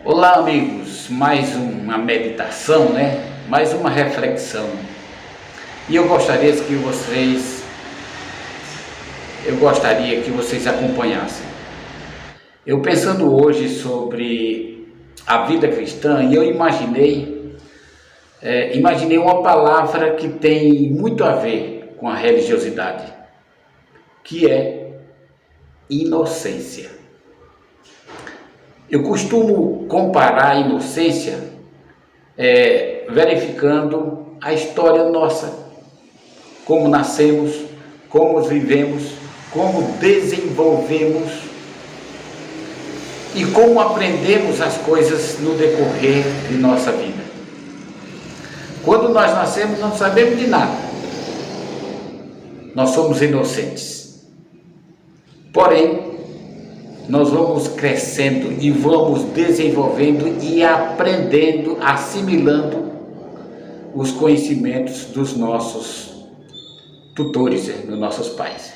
Olá, amigos, mais uma meditação, mais uma reflexão. E eu gostaria que vocês acompanhassem. Eu pensando hoje sobre a vida cristã, e eu imaginei uma palavra que tem muito a ver com a religiosidade, que é inocência. Eu costumo comparar a inocência verificando a história nossa, como nascemos, como vivemos, como desenvolvemos e como aprendemos as coisas no decorrer de nossa vida. Quando nós nascemos, não sabemos de nada, nós somos inocentes, porém, nós vamos crescendo e vamos desenvolvendo e aprendendo, assimilando os conhecimentos dos nossos tutores, dos nossos pais.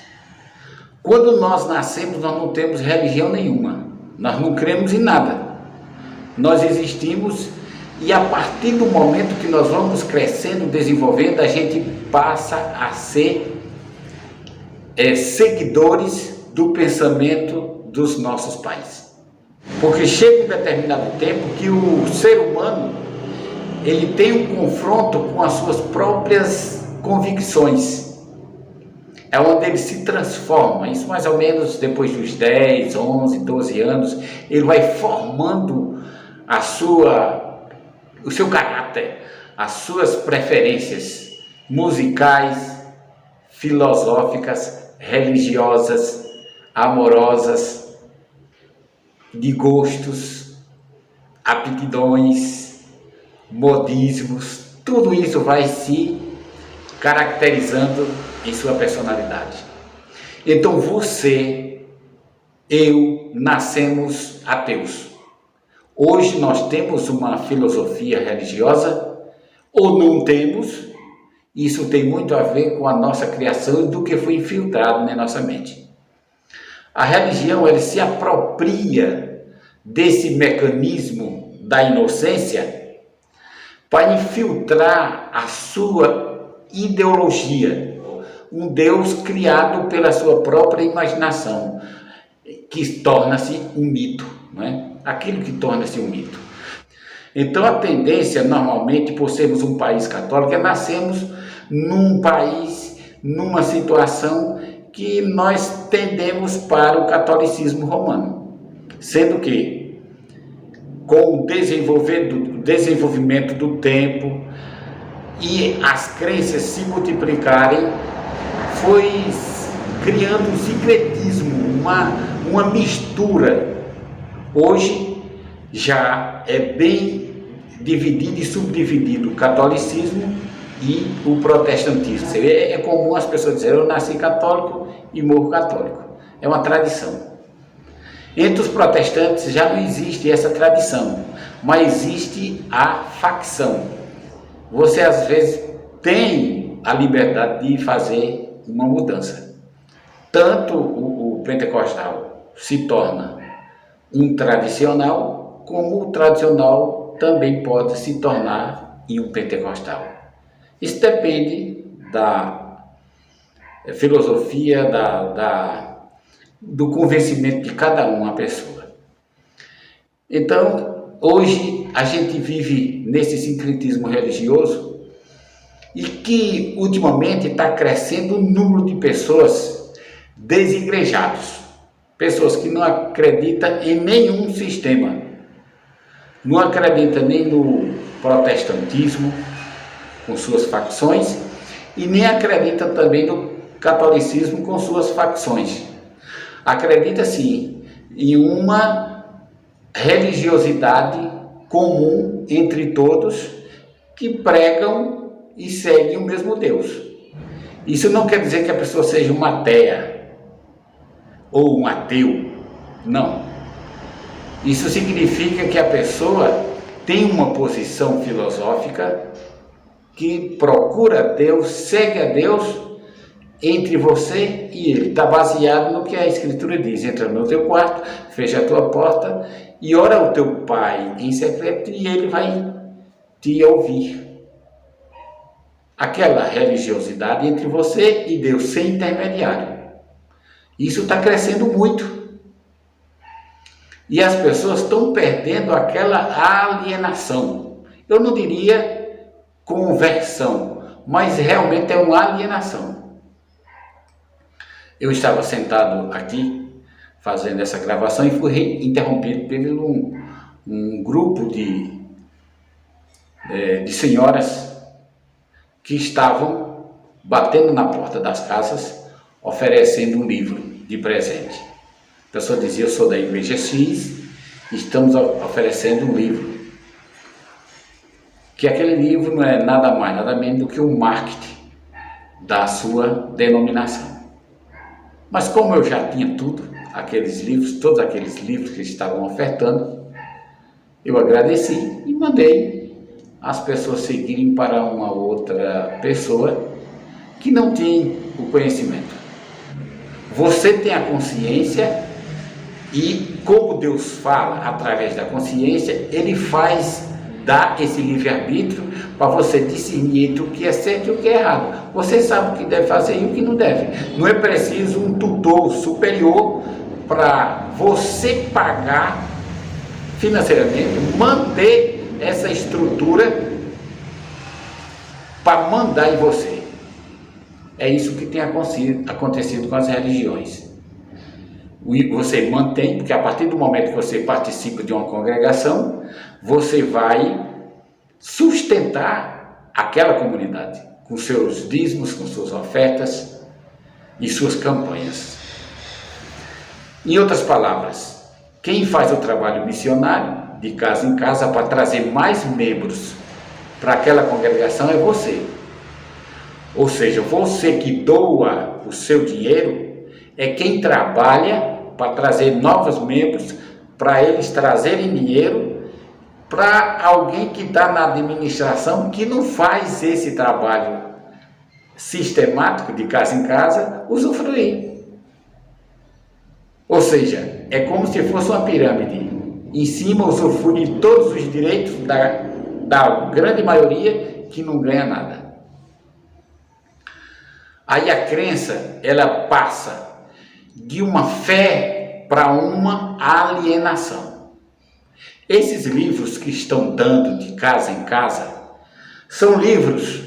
Quando nós nascemos, nós não temos religião nenhuma, nós não cremos em nada, nós existimos e a partir do momento que nós vamos crescendo, desenvolvendo, a gente passa a ser seguidores do pensamento dos nossos pais, porque chega um determinado tempo que o ser humano ele tem um confronto com as suas próprias convicções, é onde ele se transforma, isso mais ou menos depois dos 10, 11, 12 anos, ele vai formando o seu caráter, as suas preferências musicais, filosóficas, religiosas, amorosas, de gostos, aptidões, modismos, tudo isso vai se caracterizando em sua personalidade. Então eu nascemos ateus. Hoje nós temos uma filosofia religiosa ou não temos? Isso tem muito a ver com a nossa criação e do que foi infiltrado na nossa mente. A religião ela se apropria desse mecanismo da inocência para infiltrar a sua ideologia, um Deus criado pela sua própria imaginação, que torna-se um mito, não é? Aquilo que torna-se um mito. Então a tendência normalmente, por sermos um país católico, é nascermos num país, numa situação que nós tendemos para o catolicismo romano, sendo que com o desenvolvimento do tempo e as crenças se multiplicarem, foi criando um sincretismo, uma mistura. Hoje já é bem dividido e subdividido o catolicismo e o protestantismo. É comum as pessoas dizerem, eu nasci católico e morro católico. É uma tradição. Entre os protestantes já não existe essa tradição, mas existe a facção. Você às vezes tem a liberdade de fazer uma mudança. Tanto o pentecostal se torna um tradicional, como o tradicional também pode se tornar um pentecostal. Isso depende da filosofia, do convencimento de cada uma pessoa. Então, hoje a gente vive nesse sincretismo religioso e que ultimamente está crescendo o número de pessoas desigrejadas, pessoas que não acreditam em nenhum sistema, não acreditam nem no protestantismo, com suas facções, e nem acredita também no catolicismo com suas facções. Acredita sim em uma religiosidade comum entre todos que pregam e seguem o mesmo Deus. Isso não quer dizer que a pessoa seja uma ateia ou um ateu, não. Isso significa que a pessoa tem uma posição filosófica que procura Deus, segue a Deus entre você e ele. Está baseado no que a Escritura diz: entra no teu quarto, fecha a tua porta e ora ao teu pai em secreto e ele vai te ouvir. Aquela religiosidade entre você e Deus, sem intermediário. Isso está crescendo muito. E as pessoas estão perdendo aquela alienação. Eu não diria conversão, mas realmente é uma alienação. Eu estava sentado aqui, fazendo essa gravação, e fui interrompido por um grupo de senhoras que estavam batendo na porta das casas, oferecendo um livro de presente. A pessoa dizia: eu sou da igreja X, estamos oferecendo um livro. Que aquele livro não é nada mais, nada menos do que um marketing da sua denominação. Mas como eu já tinha aqueles livros, todos aqueles livros que estavam ofertando, eu agradeci e mandei as pessoas seguirem para uma outra pessoa que não tem o conhecimento. Você tem a consciência e, como Deus fala através da consciência, Ele dá esse livre-arbítrio para você discernir entre o que é certo e o que é errado. Você sabe o que deve fazer e o que não deve. Não é preciso um tutor superior para você pagar financeiramente, manter essa estrutura para mandar em você. É isso que tem acontecido com as religiões. Você mantém, porque a partir do momento que você participa de uma congregação, você vai sustentar aquela comunidade com seus dízimos, com suas ofertas e suas campanhas. Em outras palavras, quem faz o trabalho missionário de casa em casa para trazer mais membros para aquela congregação é você. Ou seja, você que doa o seu dinheiro é quem trabalha para trazer novos membros, para eles trazerem dinheiro para alguém que está na administração, que não faz esse trabalho sistemático de casa em casa, usufruir. Ou seja, é como se fosse uma pirâmide. Em cima usufrui de todos os direitos da grande maioria que não ganha nada. Aí a crença, ela passa de uma fé para uma alienação. Esses livros que estão dando de casa em casa são livros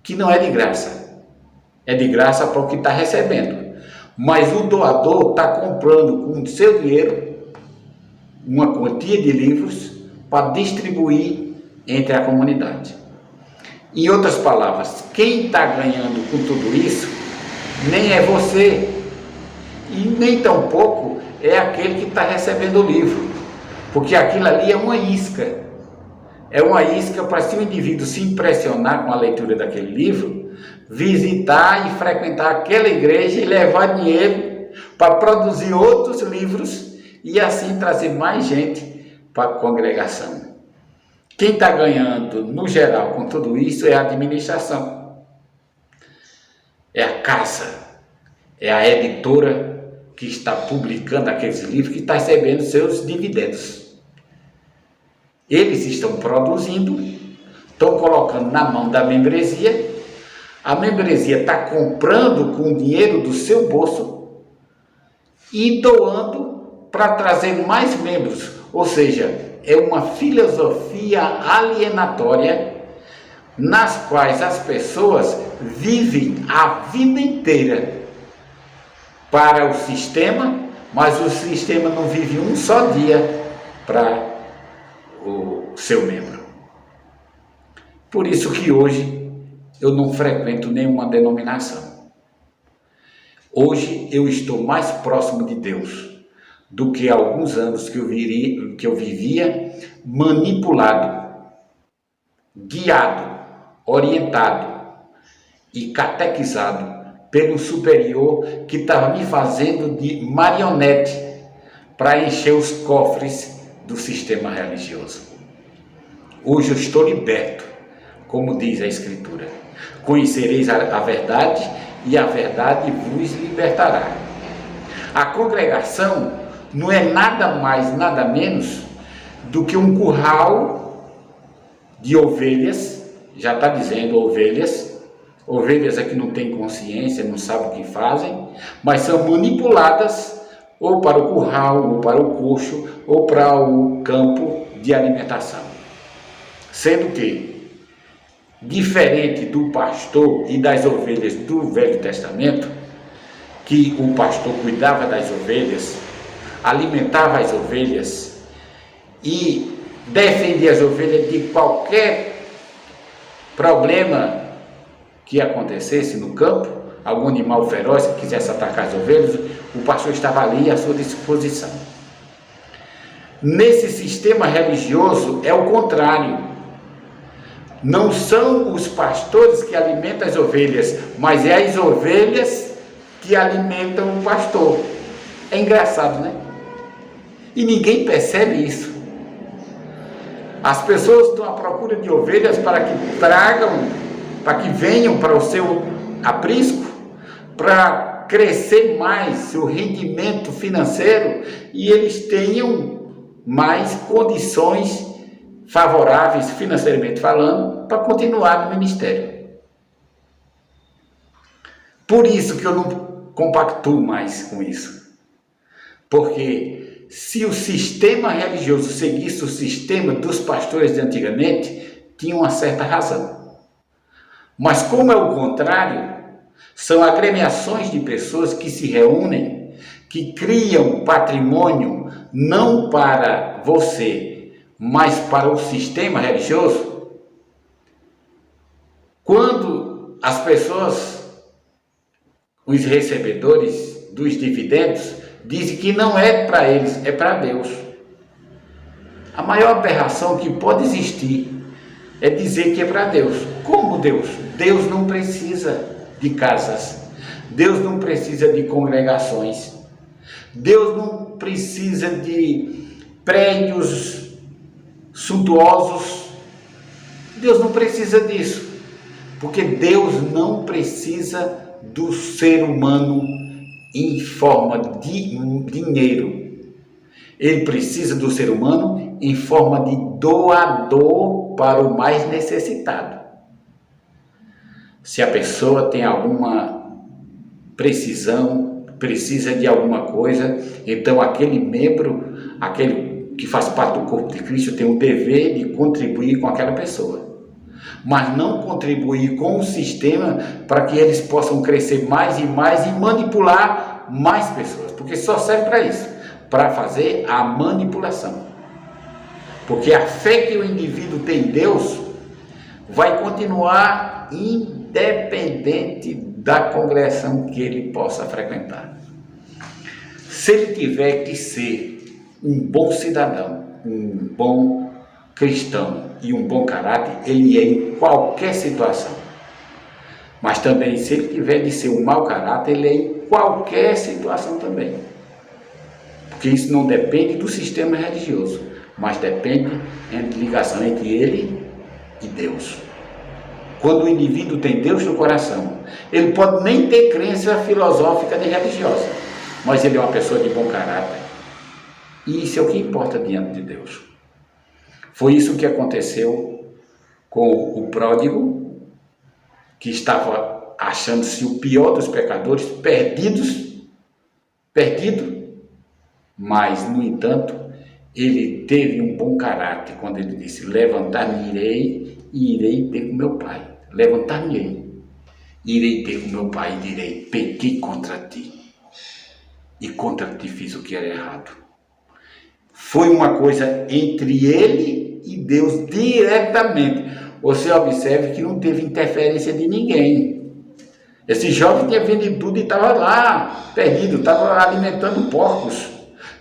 que não é de graça. É de graça para o que está recebendo. Mas o doador está comprando com o seu dinheiro uma quantia de livros para distribuir entre a comunidade. Em outras palavras, quem está ganhando com tudo isso nem é você e nem tampouco é aquele que está recebendo o livro, porque aquilo ali é uma isca. É uma isca para, se o indivíduo se impressionar com a leitura daquele livro, visitar e frequentar aquela igreja e levar dinheiro para produzir outros livros e assim trazer mais gente para a congregação. Quem está ganhando, no geral, com tudo isso é a administração. É a casa, é a editora que está publicando aqueles livros, que está recebendo seus dividendos. Eles estão produzindo, estão colocando na mão da membresia, a membresia está comprando com o dinheiro do seu bolso e doando para trazer mais membros, ou seja, é uma filosofia alienatória nas quais as pessoas vivem a vida inteira para o sistema, mas o sistema não vive um só dia para o seu membro. Por isso que hoje eu não frequento nenhuma denominação. Hoje eu estou mais próximo de Deus do que há alguns anos que eu vivia manipulado, guiado, orientado e catequizado pelo superior que estava me fazendo de marionete para encher os cofres do sistema religioso. Hoje eu estou liberto, como diz a Escritura. Conhecereis a verdade e a verdade vos libertará. A congregação não é nada mais, nada menos do que um curral de ovelhas, já está dizendo ovelhas é que não têm consciência, não sabem o que fazem, mas são manipuladas ou para o curral, ou para o coxo, ou para o campo de alimentação. Sendo que, diferente do pastor e das ovelhas do Velho Testamento, que o pastor cuidava das ovelhas, alimentava as ovelhas e defendia as ovelhas de qualquer problema que acontecesse no campo, algum animal feroz que quisesse atacar as ovelhas, o pastor estava ali à sua disposição. Nesse sistema religioso é o contrário. Não são os pastores que alimentam as ovelhas, mas é as ovelhas que alimentam o pastor. É engraçado, né? E ninguém percebe isso. As pessoas estão à procura de ovelhas para que tragam, para que venham para o seu aprisco, para crescer mais seu rendimento financeiro e eles tenham mais condições favoráveis, financeiramente falando, para continuar no ministério. Por isso que eu não compactuo mais com isso. Porque se o sistema religioso seguisse o sistema dos pastores de antigamente, tinha uma certa razão. Mas como é o contrário, são agremiações de pessoas que se reúnem, que criam patrimônio não para você, mas para o sistema religioso. Quando as pessoas, os recebedores dos dividendos, dizem que não é para eles, é para Deus. A maior aberração que pode existir é dizer que é para Deus. Como Deus? Deus não precisa de casas. Deus não precisa de congregações. Deus não precisa de prédios suntuosos. Deus não precisa disso. Porque Deus não precisa do ser humano em forma de dinheiro. Ele precisa do ser humano em forma de doador para o mais necessitado. Se a pessoa tem alguma precisão, precisa de alguma coisa, então aquele membro, aquele que faz parte do corpo de Cristo, tem o dever de contribuir com aquela pessoa. Mas não contribuir com o sistema para que eles possam crescer mais e mais e manipular mais pessoas, porque só serve para isso, para fazer a manipulação. Porque a fé que o indivíduo tem em Deus vai continuar independente da congregação que ele possa frequentar. Se ele tiver que ser um bom cidadão, um bom cristão e um bom caráter, ele é em qualquer situação. Mas também, se ele tiver de ser um mau caráter, ele é em qualquer situação também. Porque isso não depende do sistema religioso, mas depende de ligação entre ele e Deus. Quando o indivíduo tem Deus no coração, ele pode nem ter crença filosófica nem religiosa, mas ele é uma pessoa de bom caráter. E isso é o que importa diante de Deus. Foi isso que aconteceu com o pródigo, que estava achando-se o pior dos pecadores, perdido, mas, no entanto, ele teve um bom caráter quando ele disse: levantar-me-irei e irei ter com meu pai. Levantar-me-ei, irei ter com meu pai e direi: pequei contra ti, e contra ti fiz o que era errado. Foi uma coisa entre ele e Deus diretamente. Você observe que não teve interferência de ninguém. Esse jovem tinha vendido tudo e estava lá, perdido, estava alimentando porcos.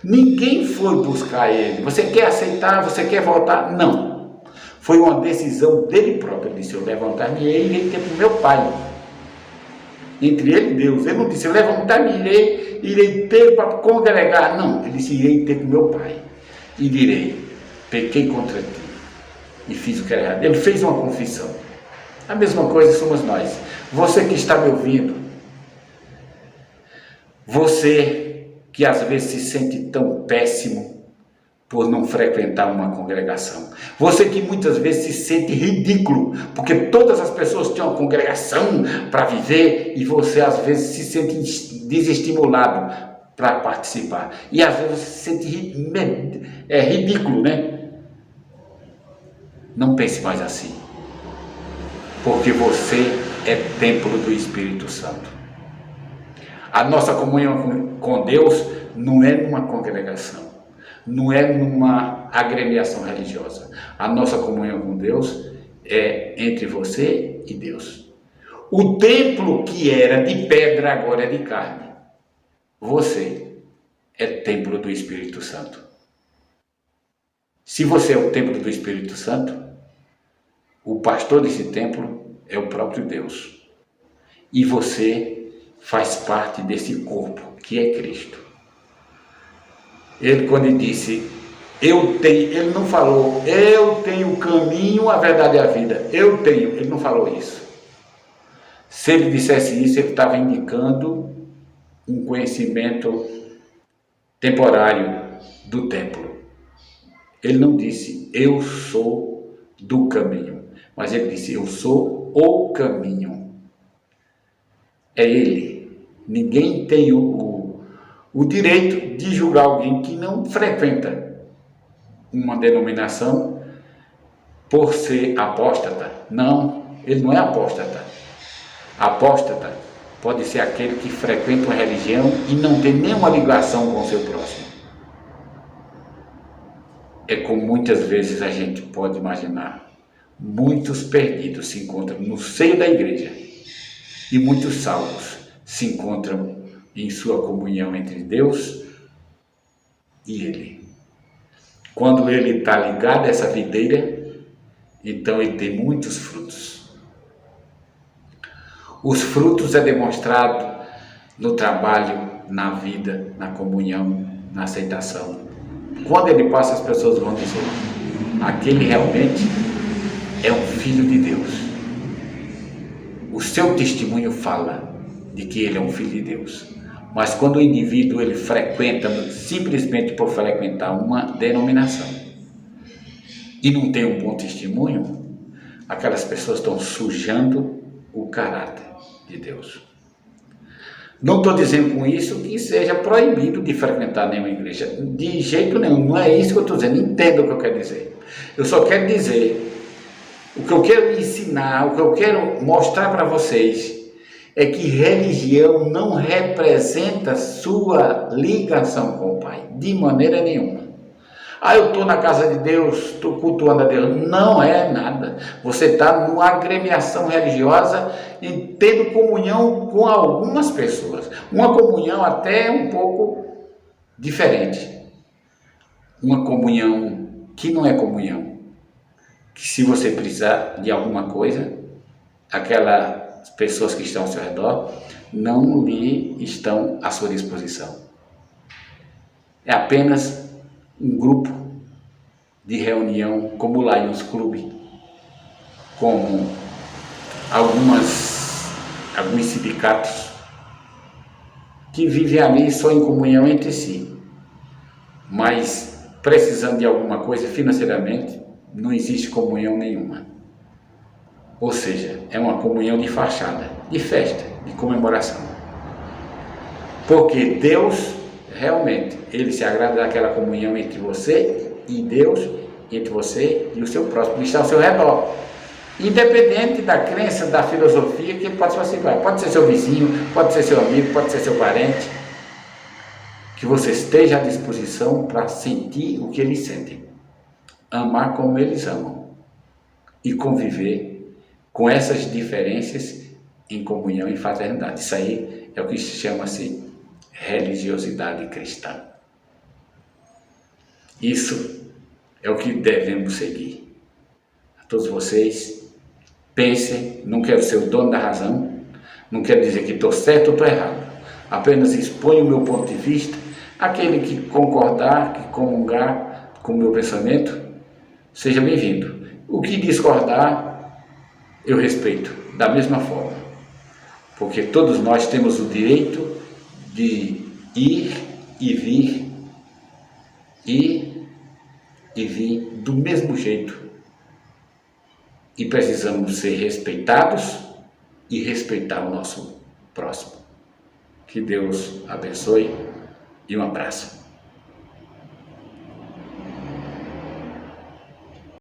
Ninguém foi buscar ele. Você quer aceitar? Você quer voltar? Não. Foi uma decisão dele próprio. Ele disse: eu levantar-me-ei e irei ter com meu pai. Entre ele e Deus. Ele não disse: eu levantar-me-ei e irei ter para congregar. Não. Ele disse: irei ter com meu pai. E direi: pequei contra ti e fiz o que era errado. Ele fez uma confissão. A mesma coisa somos nós. Você que está me ouvindo, você que às vezes se sente tão péssimo, por não frequentar uma congregação. Você que muitas vezes se sente ridículo, porque todas as pessoas têm uma congregação para viver e você às vezes se sente desestimulado para participar. E às vezes você se sente ridículo, né? Não pense mais assim, porque você é templo do Espírito Santo. A nossa comunhão com Deus não é numa congregação, não é numa agremiação religiosa. A nossa comunhão com Deus é entre você e Deus. O templo que era de pedra agora é de carne. Você é templo do Espírito Santo. Se você é o templo do Espírito Santo, o pastor desse templo é o próprio Deus. E você faz parte desse corpo que é Cristo. Ele, quando ele disse, ele não falou, eu tenho o caminho, a verdade e a vida. Eu tenho, ele não falou isso. Se ele dissesse isso, ele estava indicando um conhecimento temporário do templo. Ele não disse, eu sou do caminho, mas ele disse, eu sou o caminho. É ele. Ninguém tem o direito de julgar alguém que não frequenta uma denominação por ser apóstata. Não, ele não é apóstata. Apóstata pode ser aquele que frequenta uma religião e não tem nenhuma ligação com o seu próximo. É como muitas vezes a gente pode imaginar. Muitos perdidos se encontram no seio da igreja e muitos salvos se encontram em sua comunhão entre Deus e Ele. Quando ele está ligado a essa videira, então ele tem muitos frutos. Os frutos é demonstrado no trabalho, na vida, na comunhão, na aceitação. Quando ele passa, as pessoas vão dizer, aquele realmente é um filho de Deus. O seu testemunho fala de que ele é um filho de Deus. Mas quando o indivíduo ele frequenta, simplesmente por frequentar uma denominação, e não tem um bom testemunho, aquelas pessoas estão sujando o caráter de Deus. Não estou dizendo com isso que seja proibido de frequentar nenhuma igreja, de jeito nenhum, não é isso que eu estou dizendo, entenda o que eu quero dizer. Eu só quero dizer, o que eu quero ensinar, o que eu quero mostrar para vocês, é que religião não representa sua ligação com o Pai, de maneira nenhuma. Eu estou na casa de Deus, estou cultuando a Deus. Não é nada. Você está numa agremiação religiosa e tendo comunhão com algumas pessoas. Uma comunhão até um pouco diferente. Uma comunhão que não é comunhão. Que se você precisar de alguma coisa, aquelas pessoas que estão ao seu redor não lhe estão à sua disposição. É apenas um grupo de reunião, como o Lions Club, como alguns sindicatos que vivem ali só em comunhão entre si, mas precisando de alguma coisa financeiramente, não existe comunhão nenhuma. Ou seja, é uma comunhão de fachada, de festa, de comemoração. Porque Deus, realmente, Ele se agrada daquela comunhão entre você e Deus, entre você e o seu próximo, que está ao seu redor. Independente da crença, da filosofia que ele pode participar. Pode ser seu vizinho, pode ser seu amigo, pode ser seu parente. Que você esteja à disposição para sentir o que eles sentem. Amar como eles amam. E conviver com essas diferenças em comunhão e fraternidade. Isso aí é o que chama-se religiosidade cristã. Isso é o que devemos seguir. A todos vocês, pensem, não quero ser o dono da razão, não quero dizer que estou certo ou estou errado, apenas exponho o meu ponto de vista, aquele que concordar, que comungar com o meu pensamento, seja bem-vindo. O que discordar, eu respeito, da mesma forma, porque todos nós temos o direito de ir e vir e e vir do mesmo jeito. E precisamos ser respeitados e respeitar o nosso próximo. Que Deus abençoe e um abraço.